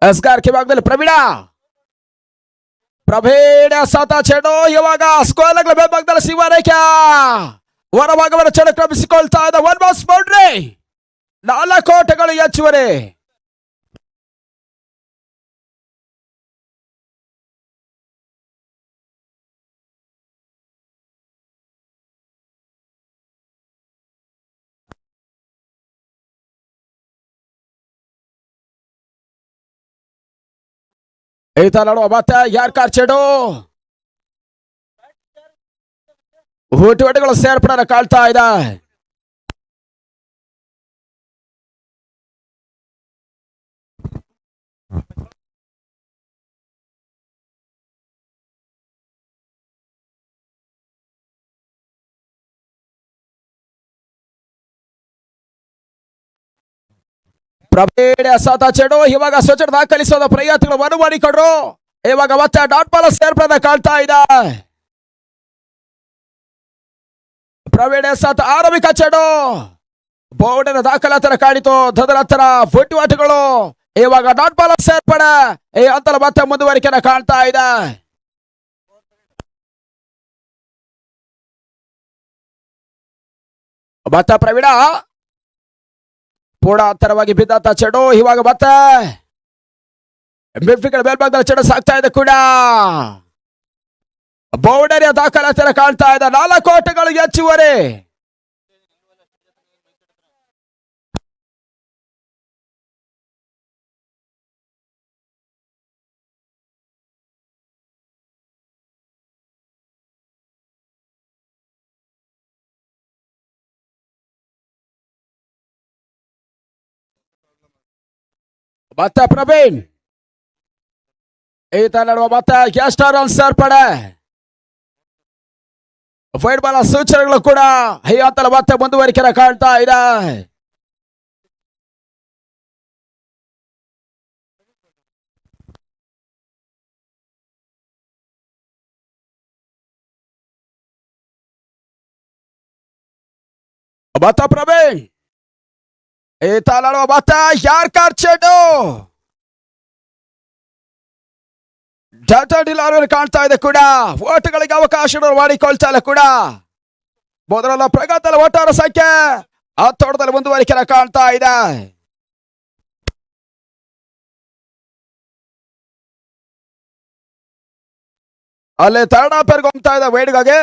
ಎಸ್ಗಾರ್ ಭಾಗದಲ್ಲಿ ಪ್ರವೀಣ ಸತ ಚೆಂಡು ಇವಾಗ ಸ್ಕೋಲಗಳ ಮೇಲ್ಭಾಗದಲ್ಲಿ ಶಿವರೇಖೆ ಹೊರಭಾಗವನ್ನು ಚೆಂಡು ಕ್ರಮಿಸಿಕೊಳ್ತಾ ಇದೆ. ಒನ್ ಬಾಸ್ ಬೌಂಡ್ರಿ, 4 ಓಟಗಳು ಹೆಚ್ಚುವರಿ. ಈತ ನೋಡುವ ಮತ್ತೆ ಯಾರ್ ಕಾರ್ಚೆಡು ಹುಟ್ಟುವಟಿಗಳು ಸೇರ್ಪಡೆ ಕಾಳ್ತಾ ಇದೆ. ಪ್ರವೀಣ ಸತ ಚೆಂಡು ಇವಾಗ ಸ್ವಚ್ಛ ದಾಖಲಿಸೋದ ಪ್ರಯತ್ನಗಳು ಮನು ಮಾಡಿಕೊಂಡ್ರು. ಇವಾಗ ಮತ್ತೆ ಡಾಟ್ ಬಾಲ್ ಸೇರ್ಪಡೆ ಕಾಣ್ತಾ ಇದೆ. ಪ್ರವೀಣ ಸತ ಆರಂಭಿಕ ಚೆಂಡು ಬೋರ್ಡಿನ ದಾಖಲಾತರ ಕಾಣಿತು. ತದನಂತರ ಫುಟ್ವಾಟ್ಗಳು ಇವಾಗ ಡಾಟ್ ಬಾಲ್ ಸೇರ್ಪಡೆ ಈ ಹಂತದಲ್ಲಿ ಮತ್ತೆ ಮುಂದುವರಿಕೆನ ಕಾಣ್ತಾ ಇದೆ. ಮತ್ತೆ ಪ್ರವೀಣ ಕೂಡ ಅಂತರವಾಗಿ ಬಿದ್ದಂತ ಚೆಂಡು ಇವಾಗ ಮತ್ತೆ ಮಿಡ್ಫೀಲ್ಡ್ ಮೇಲ್ಭಾಗದಲ್ಲಿ ಚೆಂಡು ಸಾಕ್ತಾ ಇದೆ. ಕೂಡ ಬೌಂಡರಿಯ ದಾಖಲಾತಿಯನ್ನು ಕಾಣ್ತಾ ಇದೆ. 4 ಓಟಗಳು ಹೆಚ್ಚುವರಿ. ಮತ್ತೆ ಪ್ರವೀಣ್ ಈತ ನಡುವ ಮತ್ತೆ ಗ್ಯಾಸ್ಟಾರ್ ಸೇರ್ಪಡೆ. ವೈಡ್ ಬಾಲ್ ಸೂಚನೆಗಳು ಕೂಡ ಈ ಹಂತದಲ್ಲಿ ಮತ್ತೆ ಮುಂದುವರಿಕೆನ ಕಾಣ್ತಾ ಇದೆ. ಮತ್ತೆ ಪ್ರವೀಣ್ ಈತ ನಡುವ ಮತ್ತೆ ಯಾರ್ ಕಾರ್ಚೆಡು ಡಾಟಾ ಡಿಲಾರ್ ಕಾಣ್ತಾ ಇದೆ. ಕೂಡ ಓಟಗಳಿಗೆ ಅವಕಾಶ ಮಾಡಿಕೊಳ್ತಾ ಇಲ್ಲ. ಕೂಡ ಮೊದಲ ಪ್ರಗತಿಯಲ್ಲಿ ಒಟ್ಟಾರೆ ಸಂಖ್ಯೆ 10 ಓಟದಲ್ಲಿ ಮುಂದುವರಿಕೆನ ಕಾಣ್ತಾ ಇದೆ. ಅಲ್ಲಿ ಥರ್ಡ್ ಅಂಪೈರ್ಗೆ ಹೋಗ್ತಾ ಇದೆ ವೈಡ್ಗಾಗಿ.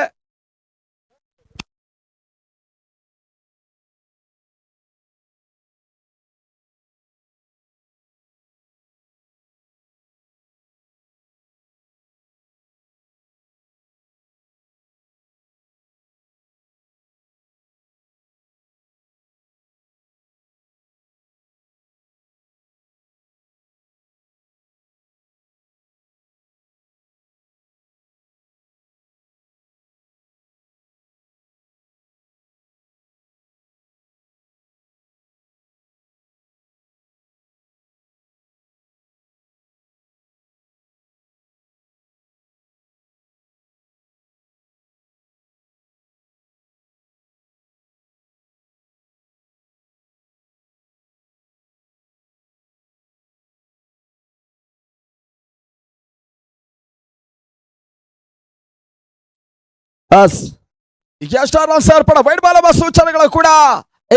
ಎಸ್ಟಾರ್ ಸೇರ್ಪಡೆ ವೈಡ್ ಬಾಲ್ ಸೂಚನೆಗಳು ಕೂಡ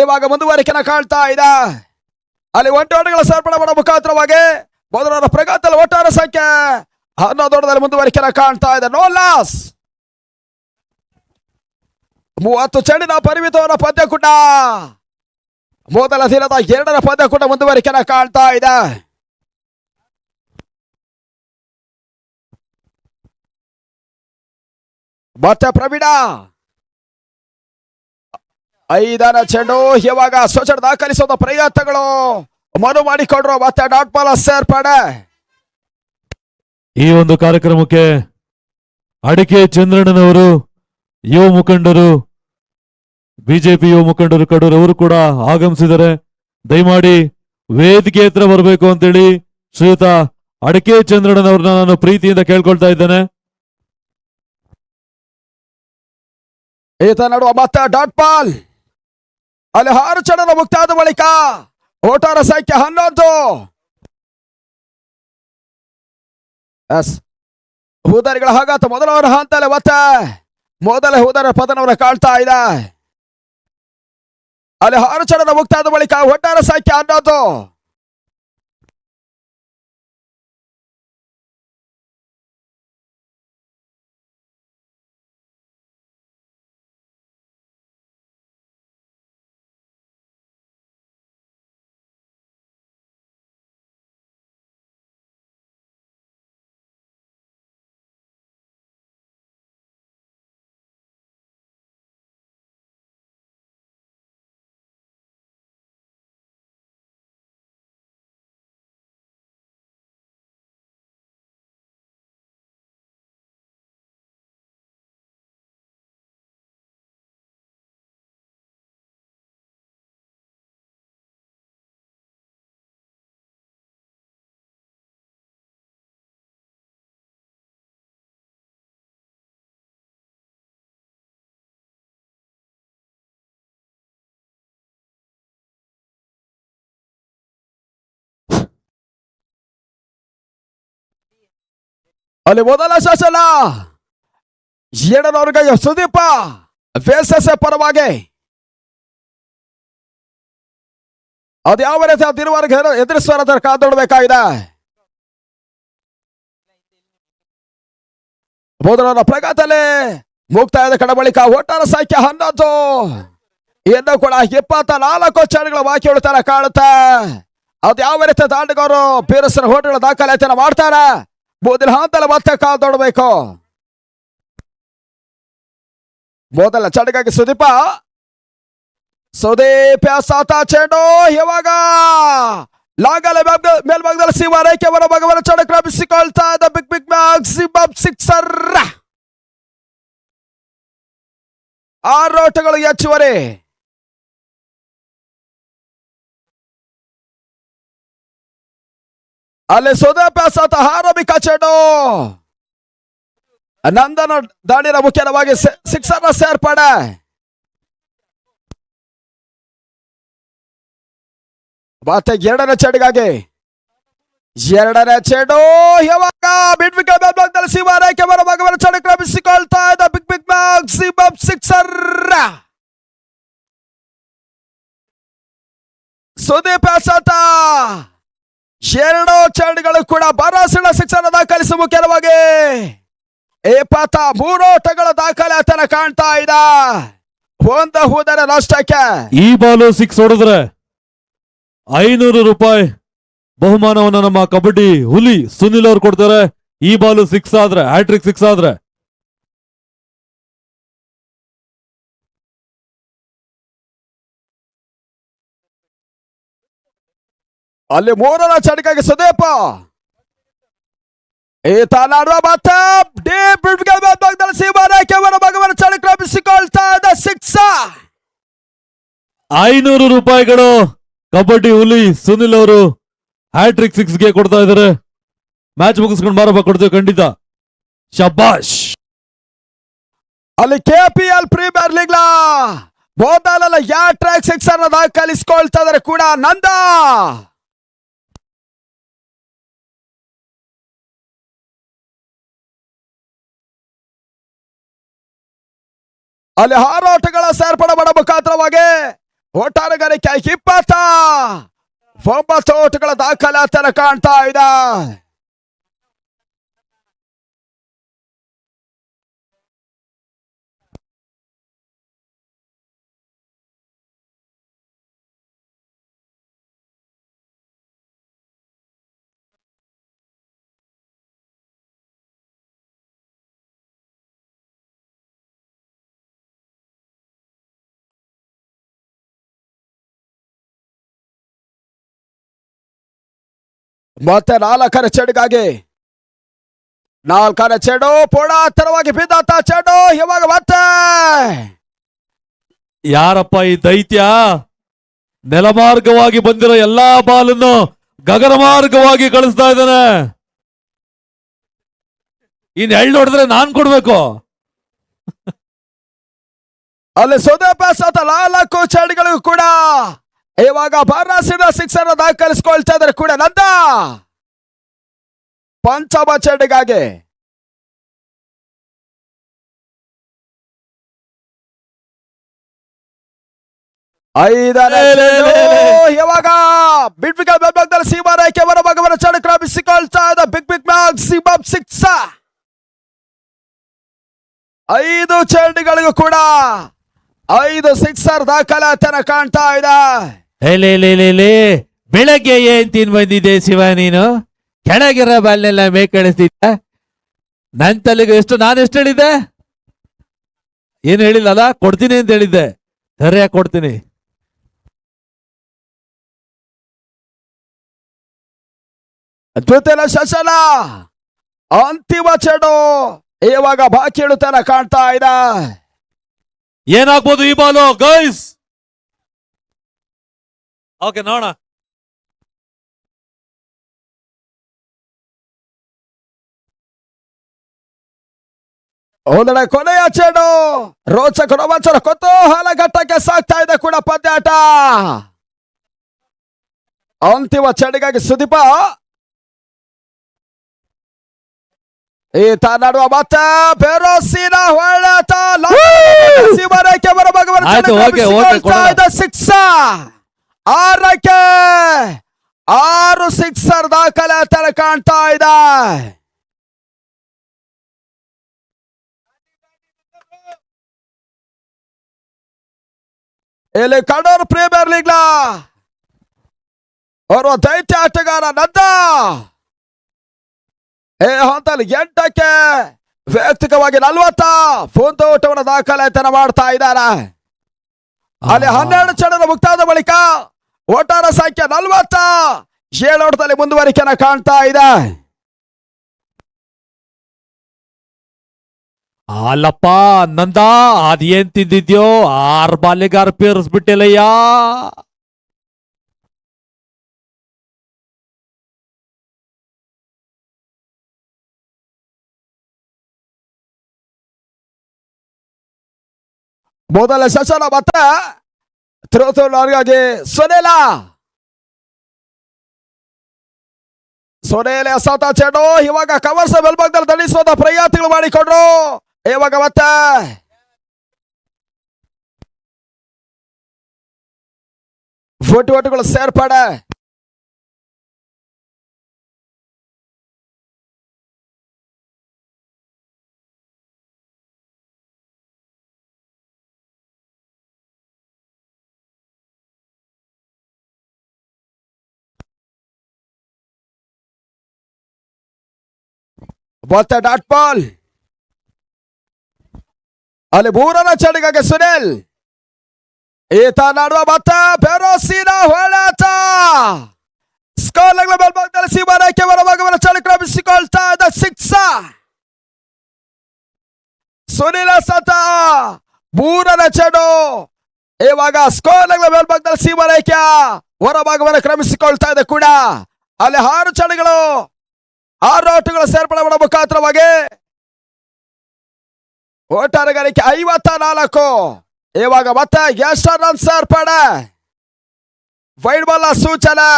ಇವಾಗ ಮುಂದುವರಿಕೆನ ಕಾಣ್ತಾ ಇದೆ. ಅಲ್ಲಿ ಒಂಟೋಟಗಳ ಸೇರ್ಪಡೆ ಮಾಡೋ ಮುಖಾಂತರವಾಗಿ ಮೊದಲ ಪ್ರಗತಿಯಲ್ಲಿ ಒಟ್ಟಾರೆ ಸಂಖ್ಯೆ 11 ಓಟದಲ್ಲಿ ಮುಂದುವರಿಕೆನ ಕಾಣ್ತಾ ಇದೆ. No loss. 30 ಚೆಂಡಿನ ಪರಿಮಿತವರ ಪಂದ್ಯಕೂಟ ಮೊದಲ ದಿನದ 2ರ ಪಂದ್ಯಕೂಟ ಮುಂದುವರಿಕೆನ ಕಾಣ್ತಾ ಇದೆ. ಮತ್ತೆ ಪ್ರವೀಣ 5ನೇ ಚೆಂಡು ಇವಾಗ ಸ್ವಚ್ಛ ದಾಖಲಿಸೋದ ಪ್ರಯತ್ನಗಳು ಮನು ಮಾಡಿಕೊಂಡ್ರು. ಮತ್ತೆ ಡಾಟ್ ಬಾಲ್ ಸೇರ್ಪಡೆ. ಈ ಒಂದು ಕಾರ್ಯಕ್ರಮಕ್ಕೆ ಅಡಿಕೆ ಚಂದ್ರಣ್ಣನವರು, ಯುವ ಮುಖಂಡರು, ಬಿಜೆಪಿ ಯುವ ಮುಖಂಡರು ಕಡೂರು ಅವರು ಕೂಡ ಆಗಮಿಸಿದ್ದಾರೆ. ದಯಮಾಡಿ ವೇದಿಕೆ ಹತ್ರ ಬರಬೇಕು ಅಂತೇಳಿ ಶ್ರೀಯುತ ಅಡಿಕೆ ಚಂದ್ರಣ್ಣನವ್ರನ್ನ ನಾನು ಪ್ರೀತಿಯಿಂದ ಕೇಳ್ಕೊಳ್ತಾ ಇದ್ದೇನೆ. ಈತ ನಡುವ ಮತ್ತೆ ಡಾಟ್ ಬಾಲ್ ಅಲ್ಲಿ 6 ಚೆಂಡನ್ನು ಮುಕ್ತಾದ ಬಳಿಕ ಒಟ್ಟಾರೆ ಸಂಖ್ಯೆ 11. ಎಸ್ ಹೂದಾರಿಗಳ ಹಾಗಾತ ಮೊದಲವರ ಹಂತಲೆ ಮತ್ತೆ ಮೊದಲ ಹೂದಾರ ಪತನವರ ಕಾಳ್ತಾ ಇದೆ. ಅಲ್ಲಿ 6 ಚಡದ ಮುಕ್ತಾದ ಬಳಿಕ ಒಟ್ಟಾರೆ ಸಂಖ್ಯೆ 11. ಅಲ್ಲಿ ಮೊದಲ ಶಾಸನ ಎರಡನವರಿಗೆ ಸುದೀಪ ವೇಸಸ್ ಪರವಾಗಿ ಅದು ಯಾವ ರೀತಿ ದಿನವರೆಗೆ ಎದುರಿಸುವ ಕಾದೊಡಬೇಕಾಗಿದೆ. ಮೊದಲನ ಪ್ರಗತಿಯಲ್ಲಿ ಮುಕ್ತಾಯದ ಕಡ ಬಳಿಕ ಒಟ್ಟಾರೆ ಸಂಖ್ಯೆ 11. ಇನ್ನು ಕೂಡ 24 ಚರಣಗಳ ಬಾಕಿ ಉಳಿತಾರ ಕಾಣುತ್ತೆ. ಅದು ಯಾವ ರೀತಿ ದಾಂಡಿಗರು ಬೀರಸರ ಹೋಟೆಲ್ ದಾಖಲಾತಿಯನ್ನು ಮಾಡ್ತಾರೆ. ಮೊದಲ ಹಂತದಲ್ಲಿ ಮತ್ತೆ ಕಾದೊಡಬೇಕು. ಮೊದಲ ಚಡಗಾಗಿ ಸುದೀಪ ಸಾತ ಚೆಂಡು ಇವಾಗ ಲಾಗಲ ಮೇಲ್ಭಾಗದಲ್ಲಿ ಸಿಂಹ ರೇಖೆ ಬರೋ ಭಗವನ ಚಡಕ್ ರಮಿಸಿಕೊಳ್ತಾ ಇದ್ದ ಬಿಗ್ ಮ್ಯಾಕ್ಸಿಮಮ್ ಸಿಕ್ಸರ್. 6 ಓಟಗಳು ಹೆಚ್ಚುವರಿ. ಅಲ್ಲಿ ಸುದೀಪ ಸಾತ ಆರಂಭಿಕ ಚೆಂಡು ನಂದನ ದಾಳಿನ ಮುಖ್ಯವಾಗಿ ಸಿಕ್ಸರ್ ಸೇರ್ಪಡೆ. ಮತ್ತೆ ಎರಡನೇ ಚೆಂಡಿಗಾಗಿ ಎರಡನೇ ಚೆಂಡು ಯಾವಾಗ ಮಿಡ್ವಿಕೆಟ್ ಸಿಂಹ ರೇಖೆ ಬರೋ ಭಗವನ ಚಡಕ್ ರಮಿಸಿಕೊಳ್ತಾ ಇದ್ದ ಬಿಗ್ ಮ್ಯಾಕ್ಸಿಮಮ್ ಸಿಕ್ಸರ್. ಸುದೀಪ ಸಾತ 2 ಚೆಂಡುಗಳು ಕೂಡ ಭರವಸೆಯ ಶಿಕ್ಷಣ ದಾಖಲಿಸಿ ಮುಖ್ಯವಾಗಿ 23 ಓಟಗಳ ದಾಖಲಾತಿನ ಕಾಣ್ತಾ ಇದೆ. ಒಂದು ಹೂದರ ರಾಷ್ಟ್ರಕ್ಕೆ ಈ ಬಾಲು 6 ಹೊಡೆದ್ರೆ 500 ರೂಪಾಯಿ ಬಹುಮಾನವನ್ನು ನಮ್ಮ ಕಬಡ್ಡಿ ಹುಲಿ ಸುನಿಲ್ ಅವ್ರು ಕೊಡ್ತಾರೆ. ಈ ಬಾಲು 6 ಆದ್ರೆ ಹ್ಯಾಟ್ರಿಕ್ 6 ಆದ್ರೆ ಅಲ್ಲಿ 3ರ ಚಡಕಾಗಿ ಸುದೀಪ ಈತ ನಾಡುವ ಮತ್ತೆ ಭಗವನ ಚಡಕ್ ರಮಿಸಿಕೊಳ್ತಾ ಇದ್ದ 6. 500 ರೂಪಾಯಿಗಳು ಕಬಡ್ಡಿ ಹುಲಿ ಸುನಿಲ್ ಅವರು ಹ್ಯಾಟ್ರಿಕ್ 6ಗೆ ಕೊಡ್ತಾ ಇದ್ದಾರೆ. ಮ್ಯಾಚ್ ಮುಗಿಸ್ಕೊಂಡು ಮಾರಪ್ಪ ಕೊಡ್ತೇವೆ ಖಂಡಿತ. ಶಬಾಷ್. ಅಲ್ಲಿ KPL ಪ್ರೀಮಿಯರ್ ಲೀಗ್ ಮೊದಲ ಹ್ಯಾಟ್ರಿಕ್ 6 ಅನ್ನು ದಾಖಲಿಸಿಕೊಳ್ತಾ ಇದ್ದಾರೆ ಕೂಡ ನಂದ. ಅಲ್ಲಿ 6 ಓಟಗಳ ಸೇರ್ಪಡೆ ಮಾಡೋ ಮುಖಾಂತರವಾಗಿ ಒಟ್ಟಾರೆ ಗಳಿಕೆ 29 ಓಟಗಳ ದಾಖಲಾತಿಯನ್ನು ಕಾಣ್ತಾ ಇದೆ. ಮತ್ತೆ 4ರ ಚೆಂಡಿಗಾಗಿ 4ರ ಚೆಂಡು ಪುಡಾತ್ತರವಾಗಿ ಬಿದ್ದಂತ ಚೆಂಡು ಇವಾಗ ಮತ್ತೆ ಯಾರಪ್ಪ ಈ ದೈತ್ಯ? ನೆಲಮಾರ್ಗವಾಗಿ ಬಂದಿರೋ ಎಲ್ಲಾ ಬಾಲನ್ನು ಗಗನ ಮಾರ್ಗವಾಗಿ ಕಳಿಸ್ತಾ ಇದ್ದಾನೆ. ಇನ್ ಎಳ್ಳು ಹೊಡೆದ್ರೆ ನಾನ್ ಕೊಡ್ಬೇಕು. ಅಲ್ಲಿ ಸುದೀಪ ಸಾತ 4 ಚೆಂಡುಗಳು ಕೂಡ ಇವಾಗ ಭರವಸೆಯ 6 ಅನ್ನು ದಾಖಲಿಸಿಕೊಳ್ತಾ ಇದ್ದಾರೆ ಕೂಡ ನಂದ. ಪಂಚಮ ಚೆಂಡಿಗಾಗಿ ಐದನೇ ಚೆಂಡು ಇವಾಗ ಬಿಗ್ ಬಿಗ್ ಬೆಂಬಲದಲ್ಲಿ ಸೀಮಾರೇಖೆ ಹೊರಭಾಗವನ್ನ ಚೆಂಡು ಕ್ರಮಿಸಿಕೊಳ್ತಾ ಇದೆ. Big big maximum 6. 5 ಚೆಂಡುಗಳಿಗೂ ಕೂಡ 5 ಸಿಕ್ಸರ್ ದಾಖಲಾತಿಯನ್ನು ಕಾಣ್ತಾ ಇದೆ. ಲೇ ಬೆಳಗ್ಗೆ ಏನ್ ತಿನ್ ಬಂದಿದೆ ಶಿವ ನೀನು? ಕೆಳಗಿರೋ ಬಾಲ್ನೆಲ್ಲ ಮೇಕಳಿಸ್ತಿದ್ದ. ನನ್ ತಲೆಗೆ ನಾನೆಷ್ಟು ಹೇಳಿದ್ದೆ? ಏನು ಹೇಳಿಲ್ಲಲ್ಲ, ಕೊಡ್ತೀನಿ ಅಂತ ಹೇಳಿದ್ದೆ. ಸರಿಯಾಗಿ ಕೊಡ್ತೀನಿ. ದ್ವಿತೀಯ ಶಶನ ಅಂತಿಮ ಚೆಂಡು ಇವಾಗ ಬಾಕಿ ಇಳುತ್ತನ ಕಾಣ್ತಾ ಇದೆ. ಏನಾಗ್ಬೋದು ಈ ಬಾಲು ಗೈಸ್? ಓಕೆ ನೋಡೋಣ. ಒಂದೆಡೆ ಕೊನೆಯ ಚೆಂಡು ರೋಚಕ ರೋಮಾಂಚನ ಕುತೂಹಲ ಘಟ್ಟಕ್ಕೆ ಸಾಗ್ತಾ ಇದೆ ಕೂಡ ಪಂದ್ಯಾಟ. ಅಂತಿಮ ಚೆಂಡಿಗಾಗಿ ಸುದೀಪ ಈತ ನಡುವ ಮತ್ತೆ ಬೆರೋಸಿನ ಹೊಡೆತ ಸೀಮಾರೇಖೆ ಹೊರಭಾಗವನ್ನು ಆಯ್ತು, ಓಕೆ, ಕ್ರಮಿಸಿಕೊಳ್ತಾ ಇದೆ. 6 6ಕ್ಕೆ 6 ಸಿಕ್ಸರ್ ದಾಖಲಾತಿ ಕಾಣ್ತಾ ಇದೆ. ಇಲ್ಲಿ ಕಡೂರು ಪ್ರೀಮಿಯರ್ ಲೀಗ್ ಓರ್ವ ದೈತ್ಯ ಆಟಗಾರ ನಂದ ಹಂತಲ್ಲಿ 8ಕ್ಕೆ ವೈಯಕ್ತಿಕವಾಗಿ 40 ಪೂಂತೋಟವನ್ನು ದಾಖಲಾತಿಯನ್ನು ಮಾಡ್ತಾ ಇದ್ದಾರೆ. ಅಲ್ಲಿ 12 ಚೆಂಡಿನ ಮುಕ್ತಾಯದ ಬಳಿಕ ಒಟ್ಟಾರೆ ಸಂಖ್ಯೆ 40 7 ಓಟದಲ್ಲಿ ಮುಂದುವರಿಕೆಯನ್ನು ಕಾಣ್ತಾ ಇದೆ. ಅಲ್ಲಪ್ಪ ನಂದ, ಅದೇನ್ ತಿಂದಿದ್ಯೋ? 6 ಬಾಲಿಗೆ 6 ಪೇರಿಸ್ಬಿಟ್ಟಿಲ್ಲಯ್ಯ. ಮೊದಲ ಶಶನ ಮತ್ತೆ ತಿರುವತೂರಿಗಾಗಿ ಸೊನೇಲೆ ಎಸೆತ ಚೆಂಡು ಇವಾಗ ಕವರ್ಸ್ ಮೇಲ್ಭಾಗದಲ್ಲಿ ದಂಡಿಸುವಂತ ಪ್ರಯತ್ನಗಳು ಮಾಡಿಕೊಂಡ್ರು. ಇವಾಗ ಮತ್ತೆ ಫುಟ್ಗಳು ಸೇರ್ಪಡೆ. ಮತ್ತೆ ಡಾಟ್ ಬಾಲ್. ಅಲ್ಲಿ 3ನೇ ಚೆಂಡಿಗಾಗಿ ಸುನಿಲ್ ಈತ ನಡುವ ಮತ್ತೆ ಬೆರೋಸಿನ ಹೊಡೆತ ಸ್ಕೋರ್ ಮೇಲ್ಭಾಗದಲ್ಲಿ ಸೀಮಾರೇಖೆ ಹೊರಭಾಗವನ್ನು ಚೆಂಡು ಕ್ರಮಿಸಿಕೊಳ್ತಾ ಇದೆ. 6 ಸುನಿಲ್ ಸತ 3ನೇ ಚೆಂಡು ಇವಾಗ ಸ್ಕೋರ್ ಮೇಲ್ಭಾಗದಲ್ಲಿ ಸೀಮಾರೇಖೆ ಹೊರಭಾಗವನ್ನು ಕ್ರಮಿಸಿಕೊಳ್ತಾ ಇದೆ ಕೂಡ. ಅಲ್ಲಿ 6 ಚೆಂಡುಗಳು 6 ಆಟಗಳ ಸೇರ್ಪಡೆ ಮಾಡುವ ಮುಖಾಂತರವಾಗಿ ಒಟ್ಟಾರೆ ಗಳಿಕೆ 54. ಇವಾಗ ಮತ್ತೆ ಎಷ್ಟು ರನ್ ಸೇರ್ಪಡೆ, ವೈಡ್ ಬಾಲ್ ಸೂಚನೆ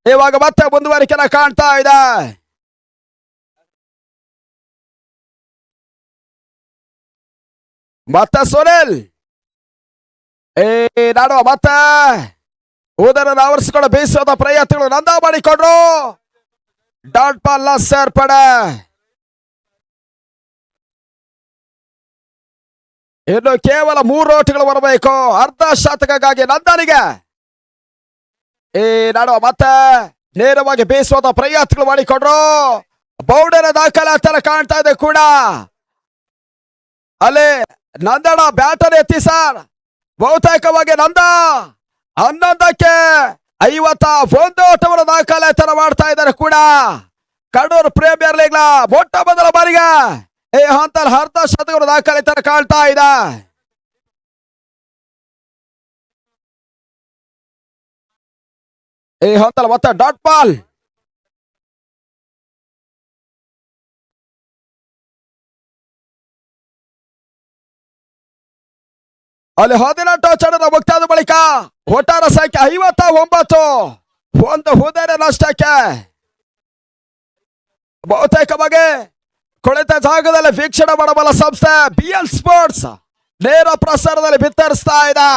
ಇವಾಗ ಮತ್ತೆ ಮುಂದುವರಿಕೆನ ಕಾಣ್ತಾ ಇದೆ. ಮತ್ತೆ ಸುನಿಲ್ ನಾಡುವ ಮತ್ತೆ ಉದರನ್ನು ಆವರಿಸಿಕೊಂಡು ಬೀಸೋದ ಪ್ರಯತ್ನಗಳು ನಂದ ಮಾಡಿಕೊಂಡ್ರು. ಡಾಟ್ ಬಾಲ್ ಸೇರ್ಪಡೆ. ಇನ್ನು ಕೇವಲ 3 ಓಟಗಳು ಬರಬೇಕು ಅರ್ಧ ಶತಕಕ್ಕಾಗಿ ನಂದನಿಗೆ. ನಾಡುವ ಮತ್ತೆ ನೇರವಾಗಿ ಬೀಸುವಂತ ಪ್ರಯತ್ನಗಳು ಮಾಡಿಕೊಂಡ್ರು. ಬೌಂಡರಿ ದಾಖಲಾತಿ ಕಾಣ್ತಾ ಇದೆ ಕೂಡ. ಅಲ್ಲಿ ನಂದನ ಬ್ಯಾಟರ್ ಎತ್ತಿ ಸರ್, ಬಹುತೇಕವಾಗಿ ನಂದ 11ಕ್ಕೆ 51 ಓಟವನ್ನು ದಾಖಲಾತಿ ಮಾಡ್ತಾ ಇದ್ದಾರೆ ಕೂಡ. ಕಡೂರು ಪ್ರೀಮಿಯರ್ ಲೀಗ್ ಮೊಟ್ಟ ಮೊದಲ ಬಾರಿಗೆ ಈ ಹಂತದಲ್ಲಿ ಅರ್ಧ ಶತಕವನ್ನು ದಾಖಲಾತಿ ಕಾಣ್ತಾ ಇದೆ. ಈ ಹಂತದಲ್ಲಿ ಮತ್ತೆ ಡಾಟ್ ಬಾಲ್. ಅಲ್ಲಿ 18 ಚೆಂಡಿನ ಮುಕ್ತಾಯದ ಬಳಿಕ ಒಟ್ಟಾರೆ ಸಂಖ್ಯೆ 59. 1 ಹುದ್ದೆಯ ನಷ್ಟಕ್ಕೆ ಬಹುತೇಕವಾಗಿ ಕುಳಿತ ಜಾಗದಲ್ಲಿ ವೀಕ್ಷಣೆ ಮಾಡಬಲ್ಲ ಸಂಸ್ಥೆ BL ಸ್ಪೋರ್ಟ್ಸ್ ನೇರ ಪ್ರಸಾರದಲ್ಲಿ ಬಿತ್ತರಿಸ್ತಾ ಇದೆ.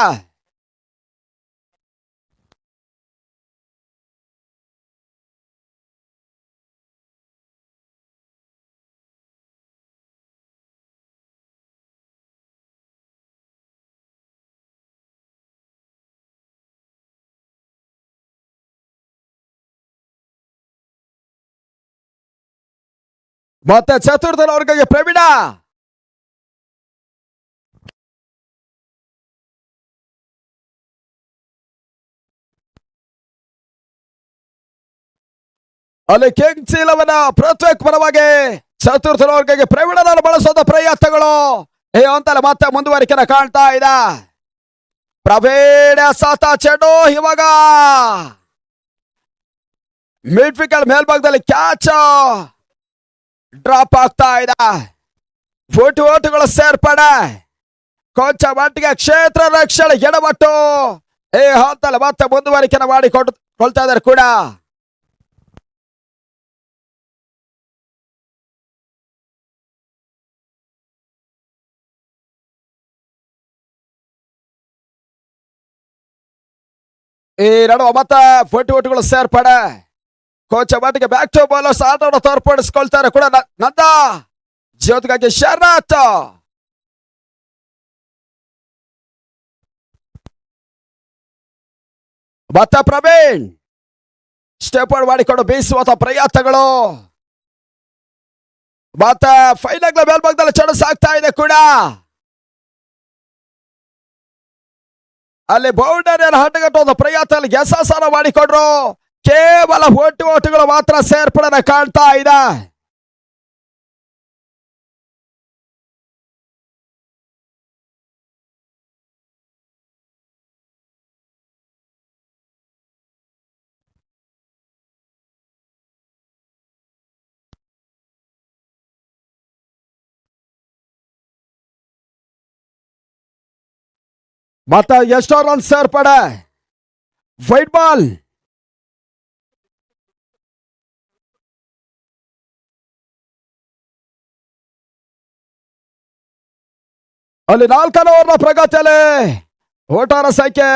ಮತ್ತೆ ಚತುರ್ಥನ ವರ್ಗಕ್ಕೆ ಪ್ರವೀಣ, ಅಲ್ಲಿ ಕಿಂಗ್ ಚೀಲವನ್ನ ಪೃಥ್ವಿಕ್ ಪರವಾಗಿ ಚತುರ್ಥನ ವರ್ಗಕ್ಕೆ ಪ್ರವೀಣನನ್ನು ಬಳಸೋದ ಪ್ರಯತ್ನಗಳು ಅಂತಲೇ ಮತ್ತೆ ಮುಂದುವರಿಕೆನ ಕಾಣ್ತಾ ಇದೆ. ಪ್ರವೀಣ ಸಾತ ಚೆಂಡು ಇವಾಗ ಮಿಡ್ ವಿಕೆಟ್ ಮೇಲ್ಭಾಗದಲ್ಲಿ ಕ್ಯಾಚ್ ಡ್ರಾಪ್ ಆಗ್ತಾ ಇದೆ. ಓಟುಗಳ ಸೇರ್ಪಡೆ ಕೊಂಚ ಮಟ್ಟಿಗೆ ಕ್ಷೇತ್ರ ರಕ್ಷಣೆ ಎಡವಟ್ಟು ಹಂತಲ್ಲಿ ಮತ್ತೆ ಮುಂದುವರಿಕೆನ ಮಾಡಿಕೊಳ್ತಾ ಇದ್ದಾರೆ ಕೂಡ. ಈ ನಡುವ ಮತ್ತೆ ಓಟುಗಳು ಸೇರ್ಪಡೆ ಕೊಂಚ ಮಟ್ಟಿಗೆ ಬ್ಯಾಕ್ ಟು ಬೌಲರ್ಸ್ ಆಟವನ್ನು ತೋರ್ಪಡಿಸ್ಕೊಳ್ತಾರೆ ಕೂಡ. ನಂದ ಜ್ಯೋತಿಗಾಗಿ ಶರತ್, ಮತ್ತೆ ಪ್ರವೀಣ್ ಸ್ಟೆಪ್ ಮಾಡಿಕೊಂಡು ಬೀಸುವಂತ ಪ್ರಯತ್ನಗಳು. ಮತ್ತೆ ಫೈನಲ್ ಮೇಲ್ಭಾಗದಲ್ಲಿ ಚೆಂಡು ಸಾಗ್ತಾ ಇದೆ ಕೂಡ. ಅಲ್ಲಿ ಬೌಂಡರಿಯನ್ನು ಹಣ್ಣುಗಟ್ಟುವ ಪ್ರಯತ್ನ ಯಶಸ್ಸನ್ನು ಮಾಡಿಕೊಂಡ್ರು. ಕೇವಲ ಓಟುಗಳು ಮಾತ್ರ ಸೇರ್ಪಡೆ ಕಾಣ್ತಾ ಇದೆ. ಮತ್ತೆ ಎಷ್ಟೋ ರನ್ ಸೇರ್ಪಡೆ. ವೈಟ್ ಬಾಲ್, ಅಲ್ಲಿ 4ನೇ ಓವರ್ನ ಪ್ರಗತಿಯಲ್ಲಿ ಓಟರ ಸಂಖ್ಯೆ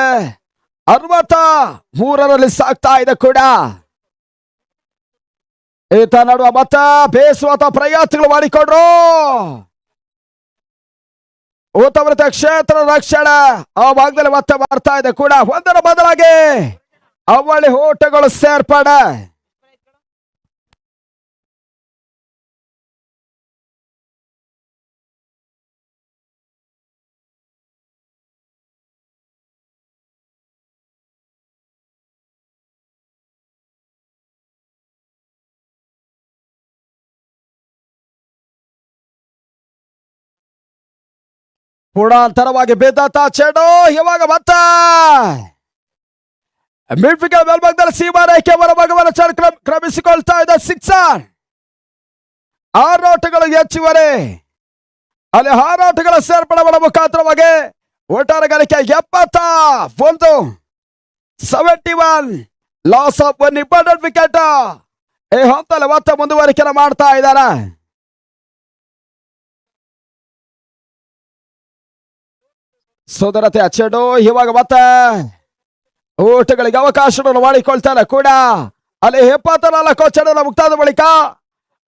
63ರಲ್ಲಿ ಸಾಗ್ತಾ ಇದೆ ಕೂಡ. ಈತ ನಡುವ ಮತ್ತೆ ಬೇಸುವಂತ ಪ್ರಯತ್ನಗಳು ಮಾಡಿಕೊಂಡ್ರು. ಉತ್ತಮೃತ ಕ್ಷೇತ್ರ ರಕ್ಷಣೆ ಆ ಭಾಗದಲ್ಲಿ ಮತ್ತೆ ಬರ್ತಾ ಇದೆ ಕೂಡ. ಒಂದರ ಬದಲಾಗಿ ಅವಳಿ ಓಟಗಳು ಸೇರ್ಪಡೆ. ಪುಡಾಂತರವಾಗಿ ಬಿದ್ದಂತ ಚೆಂಡು ಇವಾಗ ಮತ್ತೆ ಮಿಡ್ ವಿಕೆಟ್ ಮೇಲ್ಭಾಗದಲ್ಲಿ ಸೀಮಾ ರೇಖೆ ಹೊರಭಾಗವನ್ನು ಚೆಂಡು ಕ್ರಮಿಸಿಕೊಳ್ತಾ ಇದೆ. 6 ಆರೋಟಗಳು ಹೆಚ್ಚುವರಿ. ಅಲ್ಲಿ ಹಾರಾಟಗಳ ಸೇರ್ಪಡೆ ಮಾಡುವ ಮುಖಾಂತರವಾಗಿ ಒಟ್ಟಾರೆ ಗಳಿಕೆ 71, 71 ಲಾಸ್ ಆಫ್ 1 ಇಂಪಾರ್ಟೆಂಟ್ ವಿಕೆಟ್. ಈ ಹಂತದಲ್ಲಿ ಮತ್ತೆ ಮುಂದುವರಿಕೆ ಮಾಡ್ತಾ ಇದ್ದಾರೆ. ಸೋದರತೆ ಚೆಂಡು ಇವಾಗ ಮತ್ತೆ ಓಟಗಳಿಗೆ ಅವಕಾಶವನ್ನು ಮಾಡಿಕೊಳ್ತಾರೆ ಕೂಡ. ಅಲ್ಲಿ 74 ಚೆಂಡಿನ ಮುಕ್ತಾದ ಬಳಿಕ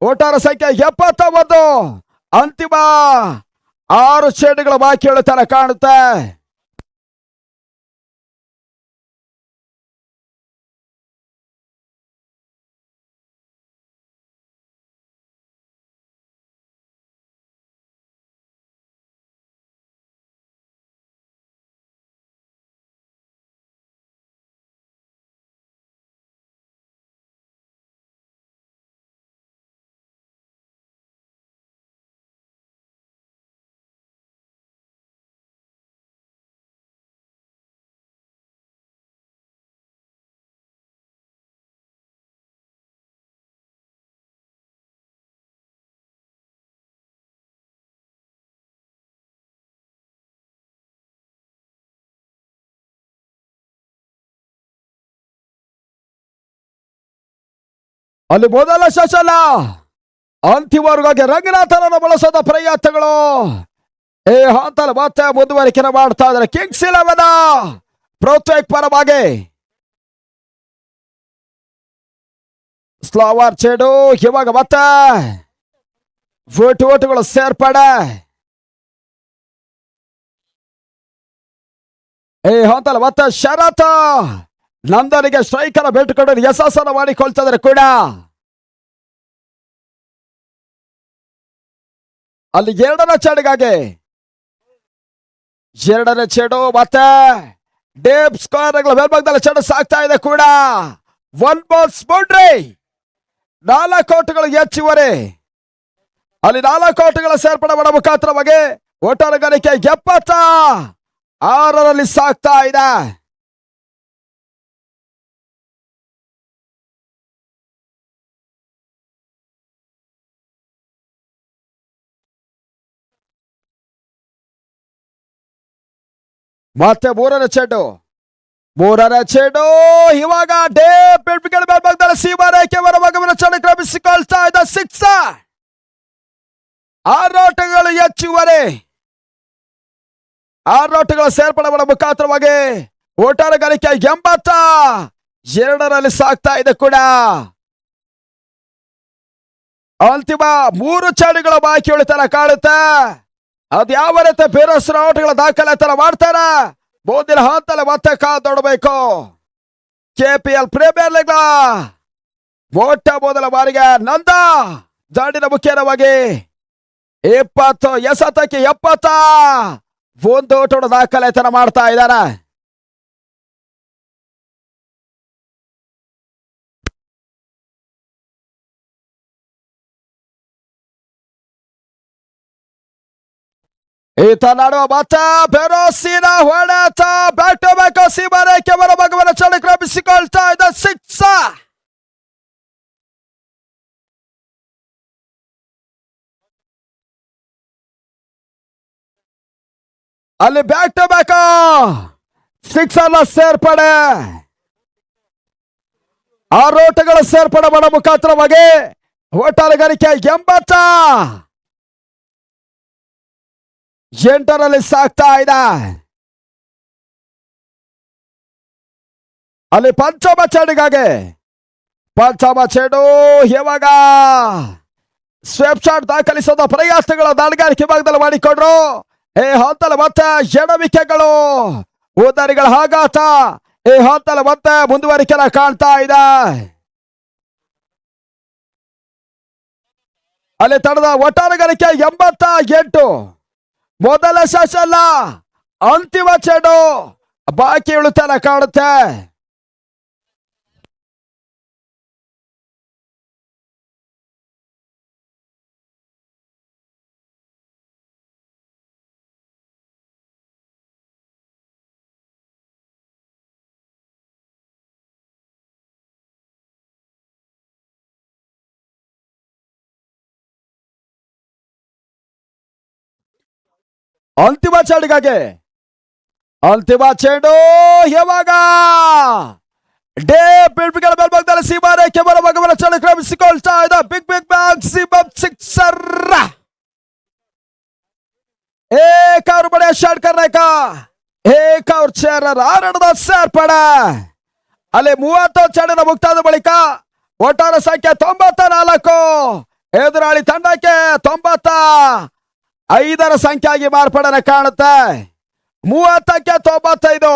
ಓಟರ ಸಂಖ್ಯೆ 71. ಅಂತಿಮ 6 ಚೆಂಡುಗಳು ಬಾಕಿ ಉಳಿತಾರೆ ಕಾಣುತ್ತೆ. ಅಲ್ಲಿ ಮೊದಲ ಶಶಲ ಅಂತಿಮವರೆಗಾಗಿ ರಂಗನಾಥನನ್ನು ಬಳಸೋದ ಪ್ರಯತ್ನಗಳು ಈ ಹಂತದಲ್ಲಿ ಮತ್ತೆ ಮುಂದುವರಿಕೆ ಮಾಡ್ತಾ ಇದ್ದಾರೆ ಕಿಂಗ್ಸ್ 11 ಪ್ರೋತ್ವೇಕ್ ಪರವಾಗಿ. ಸ್ಲಾವರ್ ಚೆಂಡು ಇವಾಗ ಮತ್ತೆ ಓಟುಗಳು ಸೇರ್ಪಡೆ. ಈ ಹಂತದಲ್ಲಿ ಮತ್ತೆ ಶರತ್ ನಂದನಿಗೆ ಸ್ಟ್ರೈಕರ್ ಬಿಟ್ಟುಕೊಂಡು ಯಶಸ್ಸನ್ನು ಮಾಡಿಕೊಳ್ತಾ ಇದ್ದಾರೆ ಕೂಡ. ಅಲ್ಲಿ ಎರಡನೇ ಚೆಂಡಿಗಾಗಿ ಎರಡನೇ ಚೆಂಡು ಮತ್ತೆ ಡೇಪ್ ಸ್ಕ್ವೇರ್ ಮೇಲ್ಭಾಗದಲ್ಲಿ ಚೆಂಡು ಸಾಕ್ತಾ ಇದೆ ಕೂಡ. 1 ಬಾಲ್ಸ್ ಬೌಂಡ್ರಿ 4 ಔಟ್ಗಳು ಹೆಚ್ಚುವರಿ. ಅಲ್ಲಿ 4 ಔಟ್ಗಳ ಸೇರ್ಪಡೆ ಮಾಡೋ ಮುಖಾಂತರವಾಗಿ ಒಟ್ಟಾರೆ ಗಳಿಕೆ 76 ಸಾಕ್ತಾ ಇದೆ. ಮತ್ತೆ ಮೂರನೇ ಚೆಂಡು ಇವಾಗ ಡೇಪ್ ಮೇಲ್ಭಾಗದಲ್ಲಿ ಸೀಮಾರೇಖೆ ಹೊರಭಾಗವನ್ನು ಚೆಂಡು ಕ್ರಮಿಸಿಕೊಳ್ತಾ ಇದೆ 6. 6 ಔಟ್ಗಳು ಹೆಚ್ಚುವರಿ. 6 ಔಟ್ಗಳ ಸೇರ್ಪಡೆ ಮಾಡೋ ಮುಖಾಂತರವಾಗಿ ಒಟ್ಟಾರೆ ಗಳಿಕೆ 82 ಸಾಕ್ತಾ ಇದೆ ಕೂಡ. ಅಂತಿಮ 3 ಚೆಂಡುಗಳು ಬಾಕಿ ಉಳಿತಾರ ಕಾಣುತ್ತೆ. ಅದು ಯಾವ ರೀತಿ ಬೇರಸ್ರ ಔಟ್ಗಳ ದಾಖಲೆ ತರ ಮಾಡ್ತಾರೆ ಮುಂದಿನ ಹಂತದಲ್ಲಿ ಮತ್ತೆ ಕಾದೊಡಬೇಕು. KPL ಪ್ರೀಮಿಯರ್ ಲೀಗ್ ಮೊಟ್ಟ ಮೊದಲ ಬಾರಿಗೆ ನಂದ ದಾಂಡಿನ ಮುಖ್ಯವಾಗಿ 20 ಎಸತಕ್ಕೆ 71 ಓಟದ ದಾಖಲೆ ತರ ಮಾಡ್ತಾ ಇದ್ದಾರೆ. ಈತ ನಡುವ ಮತ್ತೆ ಬೆರೋಸಿನ ಹೊಡೆತ ಬ್ಯಾಕ್ ಟು ಬ್ಯಾಕ್ ಸೀಮಾರೇಖೆ ಹೊರಭಾಗವನ್ನು ಚೆಂಡು ಕ್ರಮಿಸಿಕೊಳ್ತಾ ಇದೆ 6. ಅಲ್ಲಿ ಬ್ಯಾಕ್ ಟು ಬ್ಯಾಕ್ 6 ಸೇರ್ಪಡೆ. 6 ಓಟಗಳ ಸೇರ್ಪಡೆ ಮಾಡೋ ಮುಖಾಂತರವಾಗಿ ಒಟ್ಟಾರೆ ಗಳಿಕೆ 88 ಸಾಕ್ತಾ ಇದೆ. ಅಲ್ಲಿ ಪಂಚಮ ಚೆಂಡು ಇವಾಗ ಸ್ವೇಪ್ ಶಾಟ್ ದಾಖಲಿಸೋದ ಪ್ರಯಾಸಗಳ ದಾಳಿಗಾರಿಕೆ ಭಾಗದಲ್ಲಿ ಮಾಡಿಕೊಂಡ್ರು. ಈ ಹಂತದಲ್ಲಿ ಮತ್ತೆ ಎಡವಿಕೆಗಳು ಉದಾರಿಗಳ ಆಘಾತ. ಈ ಹಂತದಲ್ಲಿ ಮತ್ತೆ ಮುಂದುವರಿಕೆನ ಕಾಣ್ತಾ ಇದೆ. ಅಲ್ಲಿ ತಡೆದ ಒಟ್ಟಾರೆ ಗಳಿಕೆ 88. ಮೊದಲ ಸೆಷನ್ ಅಂತಿಮ ಚೆಂಡು ಬಾಕಿ ಉಳಿತಾರ ಕಾಣುತ್ತೆ. ಅಂತಿಮ ಚೆಂಡು ಯಾವಾಗ ಮೇಲ್ಭಾಗದಲ್ಲಿ ಸೀಮಾರೇಖೆ ಹೊರಭಾಗವನ್ನು ಚೆಂಡು ಕ್ರಮಿಸಿಕೊಳ್ತಾ ಇದೆ. ಬಿಗ್ ಮ್ಯಾಕ್ಸಿಮಮ್ 6 एक और बड़े शॉट करने का 1 और 4 ರನ್ನದ ಸೇರ್ಪಡೆ. ಅಲ್ಲಿ 30 ಚೆಂಡಿನ ಮುಕ್ತಾಯದ ಬಳಿಕ ಒಟ್ಟಾರೆ ಸಂಖ್ಯೆ 94. ಎದುರಾಳಿ ತಂಡಕ್ಕೆ 95 ಸಂಖ್ಯೆಯಾಗಿ ಮಾರ್ಪಡನೆ ಕಾಣುತ್ತೆ. 30ಕ್ಕೆ 95